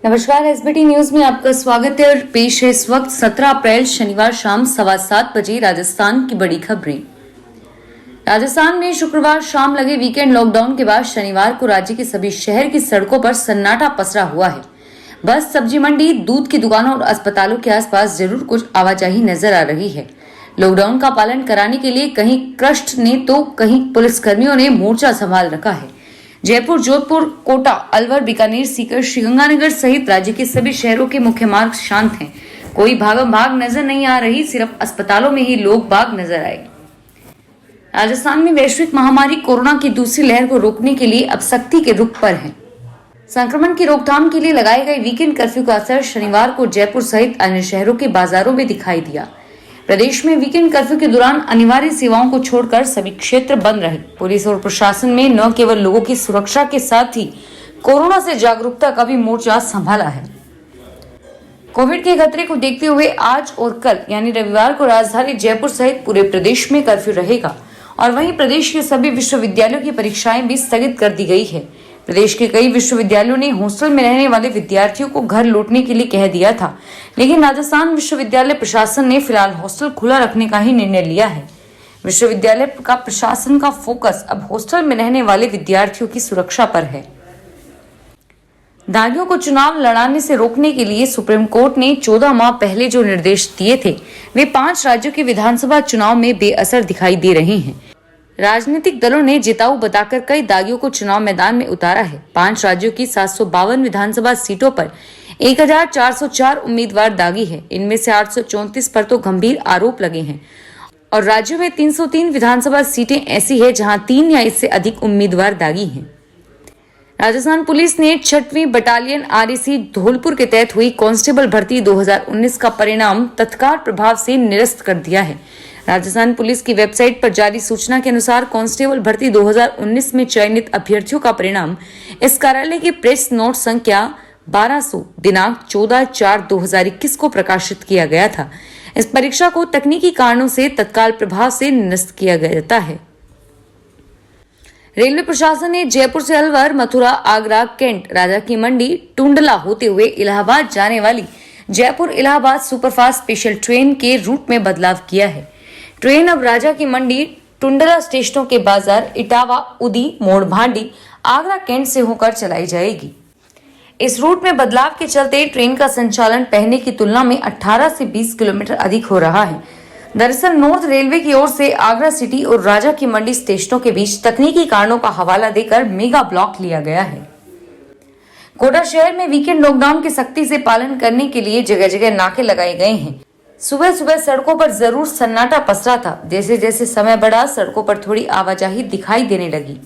नमस्कार, SBT news में आपका स्वागत है और पेश है इस वक्त 17 अप्रैल शनिवार शाम 7:15 बजे राजस्थान की बड़ी खबरें। राजस्थान में शुक्रवार शाम लगे वीकेंड लॉकडाउन के बाद शनिवार को राज्य के सभी शहर की सड़कों पर सन्नाटा पसरा हुआ है। बस, सब्जी मंडी, दूध की दुकानों और अस्पतालों के आसपास जरूर कुछ आवाजाही नजर आ रही है। लॉकडाउन का पालन कराने के लिए कहीं ट्रस्ट ने तो कहीं पुलिसकर्मियों ने मोर्चा संभाल रखा है। जयपुर, जोधपुर, कोटा, अलवर, बीकानेर, सीकर, श्रीगंगानगर सहित राज्य के सभी शहरों के मुख्य मार्ग शांत हैं। कोई भागम भाग नजर नहीं आ रही, सिर्फ अस्पतालों में ही लोग बाग नजर आए। राजस्थान में वैश्विक महामारी कोरोना की दूसरी लहर को रोकने के लिए अब सख्ती के रुख पर है। संक्रमण की रोकथाम के लिए लगाए गए वीकेंड कर्फ्यू का असर शनिवार को जयपुर सहित अन्य शहरों के बाजारों में दिखाई दिया। प्रदेश में वीकेंड कर्फ्यू के दौरान अनिवार्य सेवाओं को छोड़कर सभी क्षेत्र बंद रहे। पुलिस और प्रशासन ने न केवल लोगों की सुरक्षा के साथ ही कोरोना से जागरूकता का भी मोर्चा संभाला है। कोविड के खतरे को देखते हुए आज और कल यानी रविवार को राजधानी जयपुर सहित पूरे प्रदेश में कर्फ्यू रहेगा और वहीं प्रदेश के सभी विश्वविद्यालयों की परीक्षाएं भी स्थगित कर दी गई है। प्रदेश के कई विश्वविद्यालयों ने हॉस्टल में रहने वाले विद्यार्थियों को घर लौटने के लिए कह दिया था, लेकिन राजस्थान विश्वविद्यालय प्रशासन ने फिलहाल हॉस्टल खुला रखने का ही निर्णय लिया है। विश्वविद्यालय का प्रशासन का फोकस अब हॉस्टल में रहने वाले विद्यार्थियों की सुरक्षा पर है। दागियों को चुनाव लड़ाने से रोकने के लिए सुप्रीम कोर्ट ने 14 माह पहले जो निर्देश दिए थे, वे 5 राज्यों के विधानसभा चुनाव में बेअसर दिखाई दे रहे हैं। राजनीतिक दलों ने जिताऊ बताकर कई दागियों को चुनाव मैदान में उतारा है। 5 राज्यों की 752 विधानसभा सीटों पर 1404 उम्मीदवार दागी है। इनमें से 834 पर तो गंभीर आरोप लगे हैं और राज्यों में 303 विधानसभा सीटें ऐसी है जहां 3 या इससे अधिक उम्मीदवार दागी हैं। राजस्थान पुलिस ने 6वीं बटालियन आरएसी धौलपुर के तहत हुई कांस्टेबल भर्ती 2019 का परिणाम तत्काल प्रभाव से निरस्त कर दिया है। राजस्थान पुलिस की वेबसाइट पर जारी सूचना के अनुसार कांस्टेबल भर्ती 2019 में चयनित अभ्यर्थियों का परिणाम इस कार्यालय की प्रेस नोट संख्या 1200 दिनांक 14/4/2021 को प्रकाशित किया गया था। इस परीक्षा को तकनीकी कारणों से तत्काल प्रभाव से निरस्त किया जाता है। रेलवे प्रशासन ने जयपुर से अलवर, मथुरा, आगरा, कैंट, राजा की मंडी, टुंडला होते हुए इलाहाबाद जाने वाली Jaipur Allahabad superfast special train के रूट में बदलाव किया है। ट्रेन अब राजा की मंडी, टुंडला स्टेशनों के बाजार, इटावा, उदी, मोड़, भांडी, आगरा, कैंट से होकर चलाई जाएगी। इस रूट में बदलाव के चलते ट्रेन का संचालन पहले की तुलना में 18 से 20 किलोमीटर अधिक हो रहा है। दरअसल नॉर्थ रेलवे की ओर से आगरा सिटी और राजा की मंडी स्टेशनों के बीच तकनीकी कारणों का हवाला देकर मेगा ब्लॉक लिया गया है। कोटा शहर में वीकेंड लॉकडाउन के सख्ती से पालन करने के लिए जगह जगह नाके लगाए गए हैं। सुबह सुबह सड़कों पर जरूर सन्नाटा पसरा था। जैसे जैसे समय बढ़ा, सड़कों पर थोड़ी आवाजाही दिखाई देने लगी।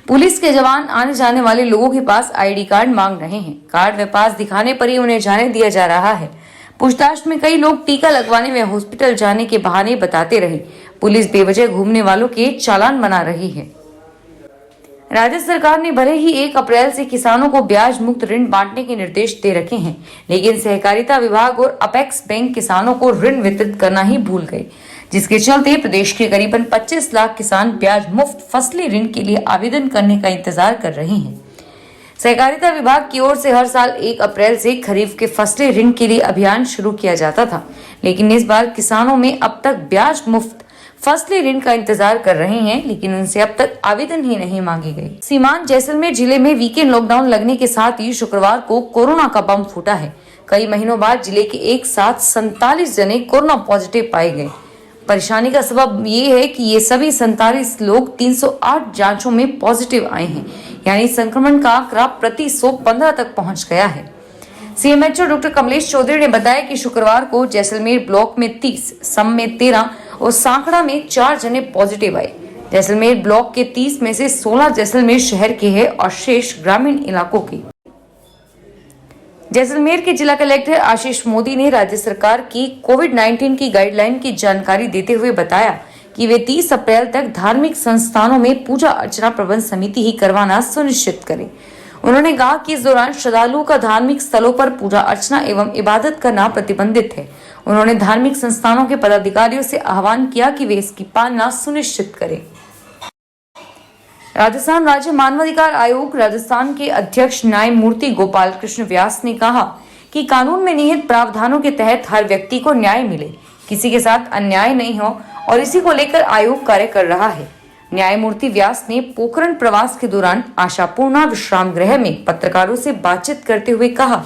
पुलिस के जवान आने जाने वाले लोगों के पास आईडी कार्ड मांग रहे हैं। कार्ड में पास दिखाने पर ही उन्हें जाने दिया जा रहा है। पूछताछ में कई लोग टीका लगवाने व हॉस्पिटल जाने के बहाने बताते रहे। पुलिस बेवजह घूमने वालों के चालान बना रही है। राज्य सरकार ने भले ही 1 अप्रैल से किसानों को ब्याज मुक्त ऋण बांटने के निर्देश दे रखे हैं, लेकिन सहकारिता विभाग और अपेक्स बैंक किसानों को ऋण वितरित करना ही भूल गए, जिसके चलते प्रदेश के करीबन 25 लाख किसान ब्याज मुक्त फसली ऋण के लिए आवेदन करने का इंतजार कर रहे हैं। सहकारिता विभाग की ओर से हर साल 1 अप्रैल से खरीफ के फसली ऋण के लिए अभियान शुरू किया जाता था, लेकिन इस बार किसानों में अब तक ब्याज मुक्त फसली ऋण का इंतजार कर रहे हैं, लेकिन उनसे अब तक आवेदन ही नहीं मांगे गए। सीमांत जैसलमेर जिले में वीकेंड लॉकडाउन लगने के साथ ही शुक्रवार को कोरोना का बम फूटा है। कई महीनों बाद जिले के एक साथ 47 जने कोरोना पॉजिटिव पाए गए। परेशानी का सबब ये है कि ये सभी 47 लोग 308 जांचों में पॉजिटिव आए हैं, यानी संक्रमण का आंकड़ा प्रति 115 तक पहुंच गया है। सीएमएचओ डॉक्टर कमलेश चौधरी ने बताया कि शुक्रवार को जैसलमेर ब्लॉक में 30, सम में 13 और सांकड़ा में 4 जने पॉजिटिव आए। जैसलमेर ब्लॉक के 30 में से 16 जैसलमेर शहर के हैं और शेष ग्रामीण इलाकों के। जैसलमेर के जिला कलेक्टर आशीष मोदी ने राज्य सरकार की कोविड-19 की गाइडलाइन की जानकारी देते हुए बताया कि वे 30 अप्रैल तक धार्मिक संस्थानों में पूजा अर्चना प्रबंध समिति ही करवाना सुनिश्चित करें। उन्होंने कहा कि इस दौरान श्रद्धालुओं का धार्मिक स्थलों पर पूजा अर्चना एवं इबादत करना प्रतिबंधित है। उन्होंने धार्मिक संस्थानों के पदाधिकारियों से आह्वान किया कि वे इसकी पालना सुनिश्चित करें। राजस्थान राज्य मानवाधिकार आयोग राजस्थान के अध्यक्ष न्यायमूर्ति गोपाल कृष्ण व्यास ने कहा कि कानून में निहित प्रावधानों के तहत हर व्यक्ति को न्याय मिले, किसी के साथ अन्याय नहीं हो और इसी को लेकर आयोग कार्य कर रहा है। न्यायमूर्ति व्यास ने पोखरण प्रवास के दौरान आशापूर्णा विश्राम गृह में पत्रकारों से बातचीत करते हुए कहा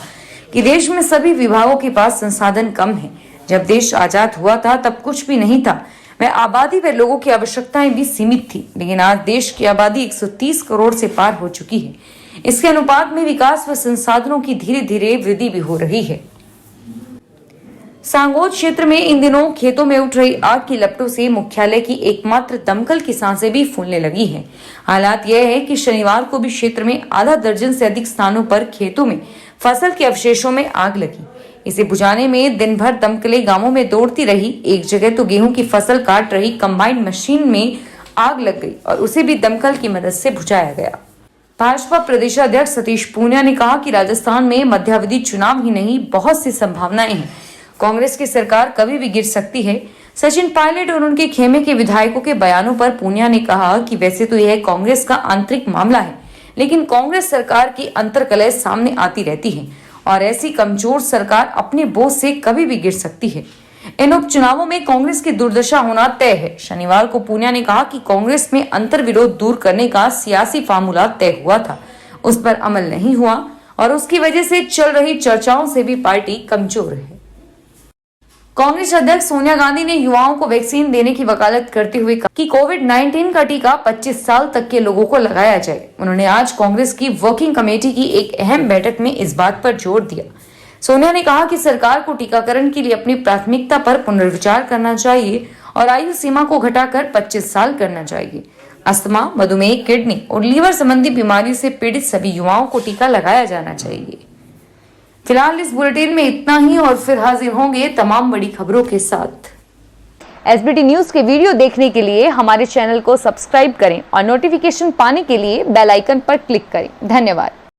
कि देश में सभी विभागों के पास संसाधन कम है। जब देश आजाद हुआ था तब कुछ भी नहीं था, वह आबादी व लोगों की आवश्यकताएं भी सीमित थी, लेकिन आज देश की आबादी 130 करोड़ से पार हो चुकी है। इसके अनुपात में विकास व संसाधनों की धीरे धीरे वृद्धि भी हो रही है। सांगोद क्षेत्र में इन दिनों खेतों में उठ रही आग की लपटों से मुख्यालय की एकमात्र दमकल की सांसें भी फूलने लगी हैं। हालात यह है कि शनिवार को भी क्षेत्र में आधा दर्जन से अधिक स्थानों पर खेतों में फसल के अवशेषों में आग लगी। इसे बुझाने में दिन भर दमकलें गांवों में दौड़ती रही। एक जगह तो गेहूं की फसल काट रही कंबाइन मशीन में आग लग गई और उसे भी दमकल की मदद से बुझाया गया। भाजपा प्रदेशाध्यक्ष सतीश पूनिया ने कहा कि राजस्थान में मध्यावधि चुनाव ही नहीं, बहुत सी संभावनाएं हैं। कांग्रेस की सरकार कभी भी गिर सकती है। सचिन पायलट और उनके खेमे के विधायकों के बयानों पर पूनिया ने कहा कि वैसे तो यह कांग्रेस का आंतरिक मामला है, लेकिन कांग्रेस सरकार की अंतर्कलह सामने आती रहती है और ऐसी कमजोर सरकार अपने बोझ से कभी भी गिर सकती है। इन उपचुनावों में कांग्रेस की दुर्दशा होना तय है। शनिवार को पूनिया ने कहा कि कांग्रेस में अंतर्विरोध दूर करने का सियासी फार्मूला तय हुआ था, उस पर अमल नहीं हुआ और उसकी वजह से चल रही चर्चाओं से भी पार्टी कमजोर है। कांग्रेस अध्यक्ष सोनिया गांधी ने युवाओं को वैक्सीन देने की वकालत करते हुए कहा कि कोविड-19 का टीका 25 साल तक के लोगों को लगाया जाए। उन्होंने आज कांग्रेस की वर्किंग कमेटी की एक अहम बैठक में इस बात पर जोर दिया। सोनिया ने कहा कि सरकार को टीकाकरण के लिए अपनी प्राथमिकता पर पुनर्विचार करना चाहिए और आयु सीमा को घटाकर 25 साल करना चाहिए। अस्थमा, मधुमेह, किडनी और लीवर संबंधी बीमारी से पीड़ित सभी युवाओं को टीका लगाया जाना चाहिए। फिलहाल इस बुलेटिन में इतना ही और फिर हाजिर होंगे तमाम बड़ी खबरों के साथ। एसबीटी न्यूज के वीडियो देखने के लिए हमारे चैनल को सब्सक्राइब करें और नोटिफिकेशन पाने के लिए बेल आइकन पर क्लिक करें। धन्यवाद।